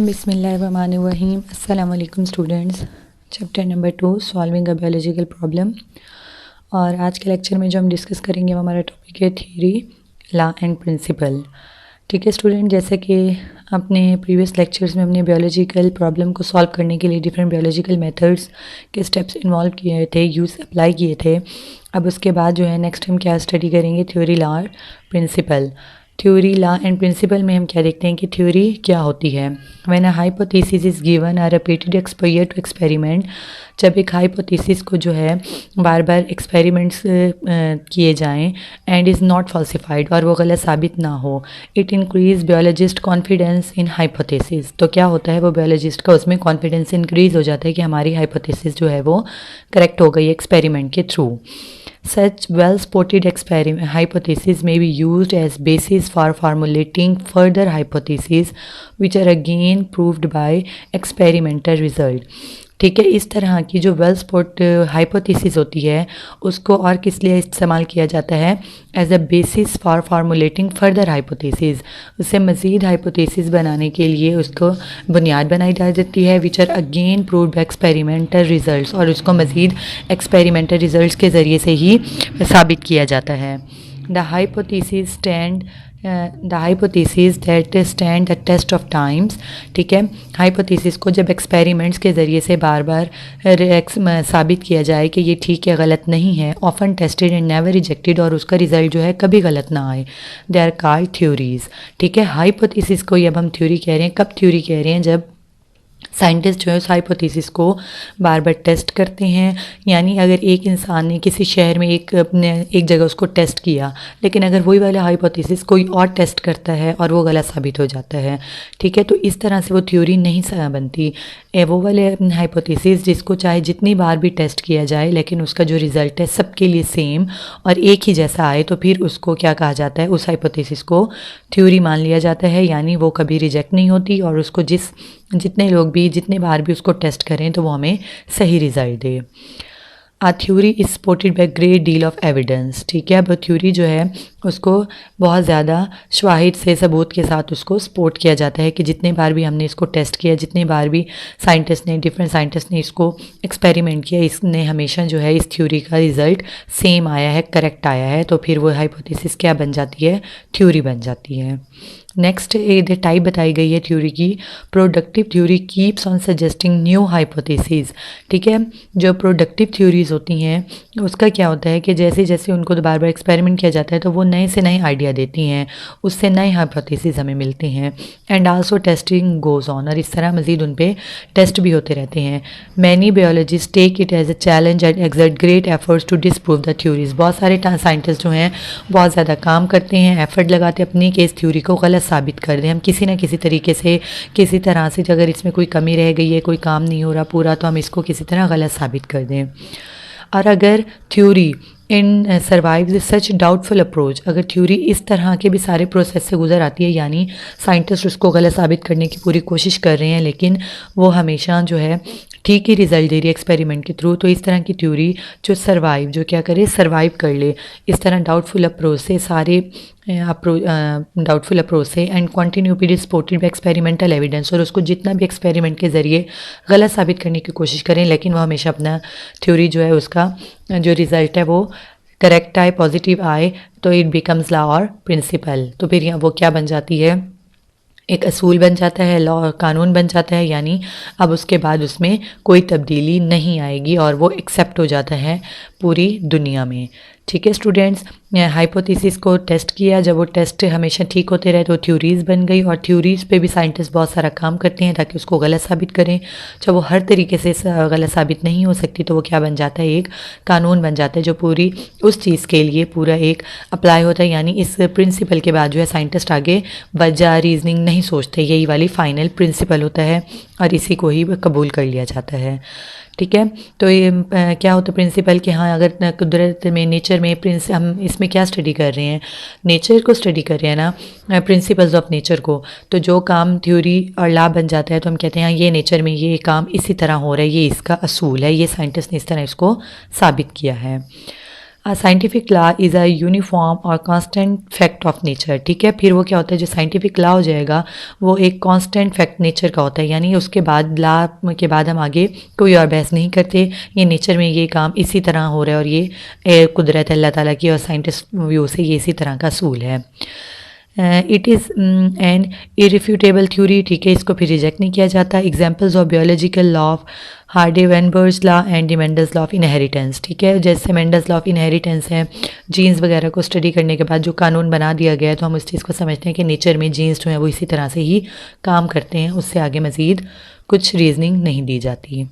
बिस्मिल्लाहिर्रहमानिर्रहीम। अस्सलाम वालेकुम students. Chapter number 2 solving a biological problem. और आज के लेक्चर में जो हम डिस्कस करेंगे वो हमारा टॉपिक है थ्योरी, लॉ एंड प्रिंसिपल। ठीक है स्टूडेंट, जैसे कि अपने प्रीवियस लेक्चर्स में हमने बायोलॉजिकल प्रॉब्लम को सॉल्व करने के लिए डिफरेंट बायोलॉजिकल मेथड्स के स्टेप्स इन्वॉल्व किए थे, यूज़ अप्लाई किए थे। अब उसके बाद जो है नेक्स्ट हम क्या स्टडी करेंगे, थ्योरी, लॉ और principle. Theory, law and principle में हम क्या देखते हैं कि थ्योरी क्या होती है। When a hypothesis is given or repeated exposure to experiment, जब एक हाइपोथेसिस को जो है बार बार एक्सपेरिमेंट्स किए जाएं एंड इज़ नॉट फॉल्सिफाइड, और वो गलत साबित ना हो, it increase biologist confidence in hypothesis. तो क्या होता है, वो बायोलॉजिस्ट का उसमें कॉन्फिडेंस इंक्रीज हो जाता है कि हमारी हाइपोथेसिस जो है वो करेक्ट हो गई एक्सपेरिमेंट के through. Such well-supported hypotheses may be used as basis for formulating further hypotheses, which are again proved by experimental result. ठीक है, इस तरह की जो वेल सपोर्ट हाइपोथेसिस होती है उसको और किस लिए इस्तेमाल किया जाता है, as a basis for formulating further hypothesis. उससे मज़ीद हाइपोथेसिस बनाने के लिए उसको बुनियाद बनाई जा जाती है, which are again proved by experimental results, और उसको मज़ीद एक्सपेरिमेंटल रिजल्ट्स के ज़रिए से ही साबित किया जाता है। The hypothesis that stand the test of times. ठीक है, हाइपोथेसिस को जब एक्सपेरिमेंट्स के ज़रिए से बार बार साबित किया जाए कि ये ठीक है, गलत नहीं है, often tested and never rejected, और उसका रिजल्ट जो है कभी गलत ना आए, दे आर कॉल्ड थ्योरीज। ठीक है, हाइपोथेसिस को अब हम थ्योरी कह रहे हैं। कब थ्योरी कह रहे हैं, जब साइंटिस्ट जो है उस हाइपोथेसिस को बार बार टेस्ट करते हैं। यानी अगर एक इंसान ने किसी शहर में एक जगह उसको टेस्ट किया, लेकिन अगर वही वाला हाइपोथेसिस कोई और टेस्ट करता है और वो गलत साबित हो जाता है, ठीक है, तो इस तरह से वो थ्योरी नहीं बनती। वो वाले हाइपोथेसिस जिसको चाहे जितनी बार भी टेस्ट किया जाए लेकिन उसका जो रिज़ल्ट है सबके लिए सेम और एक ही जैसा आए, तो फिर उसको क्या कहा जाता है, उस हाइपोथेसिस को थ्योरी मान लिया जाता है। यानी वो कभी रिजेक्ट नहीं होती, और उसको जितने लोग भी जितने बार भी उसको टेस्ट करें तो वो हमें सही रिज़ल्ट दे। A theory is supported by great deal of evidence. ठीक है, अब थ्योरी जो है उसको बहुत ज़्यादा शवाहिद से, सबूत के साथ उसको सपोर्ट किया जाता है कि जितने बार भी हमने इसको टेस्ट किया, जितने बार भी डिफरेंट साइंटिस्ट ने इसको एक्सपेरिमेंट किया, इसने हमेशा जो है इस थ्योरी का रिज़ल्ट सेम आया है, करेक्ट आया है, तो फिर वो हाइपोथेसिस क्या बन जाती है, थ्योरी बन जाती है। नेक्स्ट ये टाइप बताई गई है थ्योरी की, productive theory keeps on suggesting new hypothesis. ठीक है, जो प्रोडक्टिव थ्योरीज होती हैं उसका क्या होता है कि जैसे जैसे उनको बार बार एक्सपेरिमेंट किया जाता है तो वो नए से नए आइडिया देती हैं, उससे नए हाइपोथेसिस हमें मिलते हैं। And also testing goes on, और इस तरह मज़ीद उन पर टेस्ट भी होते रहते हैं। Many biologists take it as a challenge and exert great efforts to disprove the theories. बहुत सारे साइंटिस्ट जो हैं बहुत ज़्यादा काम करते हैं, एफर्ट लगाते अपनी कि इस थ्योरी को गलत साबित कर दें। हम किसी ना किसी तरीके से, किसी तरह से, अगर इसमें कोई कमी रह गई है, कोई काम नहीं हो रहा पूरा, तो हम इसको किसी तरह गलत साबित कर दें। और अगर थ्योरी इन सर्वाइव सच डाउटफुल अप्रोच, अगर थ्योरी इस तरह के भी सारे प्रोसेस से गुजर आती है, यानी साइंटिस्ट उसको गलत साबित करने की पूरी कोशिश कर रहे हैं लेकिन वो हमेशा जो है ठीक ही रिजल्ट दे रही है एक्सपेरिमेंट के थ्रू, तो इस तरह की थ्योरी जो क्या करे, सर्वाइव कर ले इस तरह डाउटफुल अप्रोच से, सारे डाउटफुल अप्रोच से, and continue be supported by experimental evidence, और उसको जितना भी एक्सपेरिमेंट के ज़रिए गलत साबित करने की कोशिश करें लेकिन वो हमेशा अपना थ्योरी जो है उसका जो रिज़ल्ट है वो करेक्ट आए, पॉजिटिव आए, तो इट बिकम्स लॉ और प्रिंसिपल। तो फिर यहाँ वो क्या बन जाती है, एक असूल बन जाता है, लॉ कानून बन जाता है। यानी अब उसके बाद उसमें कोई तब्दीली नहीं आएगी और वो एक्सेप्ट हो जाता है पूरी दुनिया में। ठीक है स्टूडेंट्स, हाइपोथेसिस को टेस्ट किया, जब वो टेस्ट हमेशा ठीक होते रहे तो थ्योरीज़ बन गई, और थ्योरीज़ पे भी साइंटिस्ट बहुत सारा काम करते हैं ताकि उसको गलत साबित करें। जब वो हर तरीके से गलत साबित नहीं हो सकती तो वो क्या बन जाता है, एक कानून बन जाता है जो पूरी उस चीज़ के लिए पूरा एक अप्लाई होता है। यानी इस प्रिंसिपल के बाद जो है साइंटिस्ट आगे वजह रीजनिंग नहीं सोचते, यही वाली फाइनल प्रिंसिपल होता है और इसी को ही कबूल कर लिया जाता है। ठीक है, तो ये क्या होता है प्रिंसिपल कि हाँ, अगर कुदरत में, नेचर में, हम इसमें क्या स्टडी कर रहे हैं, नेचर को स्टडी कर रहे हैं ना, प्रिंसिपल्स ऑफ नेचर को, तो जो काम थ्योरी और लॉ बन जाता है तो हम कहते हैं हाँ ये नेचर में ये काम इसी तरह हो रहा है, ये इसका असूल है, ये साइंटिस्ट ने इस तरह इसको साबित किया है। Scientific law is a uniform और कांस्टेंट फैक्ट ऑफ नेचर। ठीक है, फिर वो क्या होता है, जो साइंटिफिक लॉ हो जाएगा वो एक कांस्टेंट फैक्ट नेचर का होता है, यानी उसके बाद लॉ के बाद हम आगे कोई और बहस नहीं करते, ये नेचर में ये काम इसी तरह हो रहा है और ये कुदरत अल्लाह ताला की और साइंटिस्ट व्यू से ये इसी तरह का असूल है। It is an irrefutable theory. ठीक है, इसको फिर रिजेक्ट नहीं किया जाता। Examples of biological law of Hardy Weinberg law and the Mendel's law of inheritance. ठीक है, जैसे मेंडल्स लॉ ऑफ इनहेरिटेंस है, जीन्स वगैरह को स्टडी करने के बाद जो कानून बना दिया गया है तो हम उस चीज़ को समझते हैं कि नेचर में जीन्स जो हैं वो इसी तरह से ही काम करते हैं, उससे आगे मज़ीद कुछ रीजनिंग नहीं दी जाती।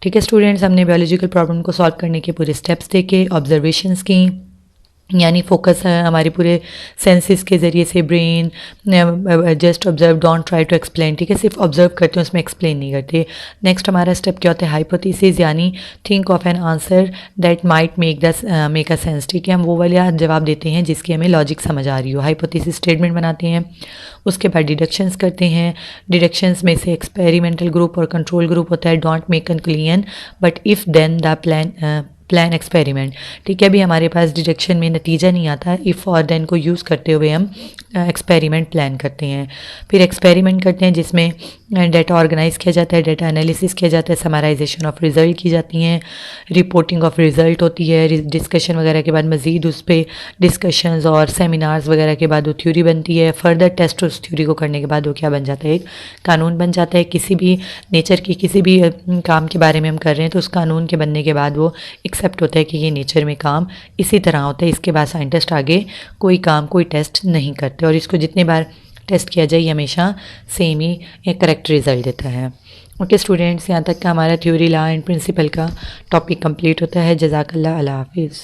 ठीक है स्टूडेंट्स, हमने बायोलॉजिकल प्रॉब्लम को सॉल्व करने के पूरे स्टेप्स देखे, ऑब्जर्वेशंस की, यानी फोकस है हमारे पूरे सेंसेस के ज़रिए से, brain just observe don't try to explain. ठीक है, सिर्फ ऑब्जर्व करते हैं, उसमें एक्सप्लेन नहीं करते। नेक्स्ट हमारा स्टेप क्या होता है, हाइपोथेसिस, यानी think of an answer that might make a sense. ठीक है, हम वो वाला जवाब देते हैं जिसकी हमें लॉजिक समझ आ रही हो। हाइपोथेसिस स्टेटमेंट बनाते हैं, उसके बाद डिडक्शंस करते हैं। डिडक्शंस में से एक्सपेरिमेंटल ग्रुप और कंट्रोल ग्रुप होता है। Don't make conclusion but if then the plan experiment. ठीक है, अभी हमारे पास डिडक्शन में नतीजा नहीं आता, इफ़ और देन को यूज़ करते हुए हम एक्सपेरिमेंट प्लान करते हैं। फिर एक्सपेरिमेंट करते हैं जिसमें डाटा ऑर्गेनाइज किया जाता है, डाटा एनालिसिस किया जाता है, समराइजेशन ऑफ रिज़ल्ट की जाती हैं, रिपोर्टिंग ऑफ रिज़ल्ट होती है, डिस्कशन वगैरह के बाद मज़ीद उस पर डिस्कशंस और सेमिनार्स वगैरह के बाद वो थ्योरी बनती है। फर्दर टेस्ट उस थ्योरी को करने के बाद वो क्या बन जाता है, एक कानून बन जाता है। किसी भी नेचर की किसी भी काम के बारे में हम कर रहे हैं तो उस कानून के बनने के बाद वो एक्सेप्ट होता है कि ये नेचर में काम इसी तरह होता है। इसके बाद साइंटिस्ट आगे कोई काम कोई टेस्ट नहीं करते और इसको जितने बार टेस्ट किया जाए ये हमेशा सेम ही एक करेक्ट रिजल्ट देता है। ओके स्टूडेंट्स, यहाँ तक का हमारा थ्योरी लॉ एंड प्रिंसिपल का टॉपिक कंप्लीट होता है। जज़ाकल्लाह, अल्लाह हाफिज़।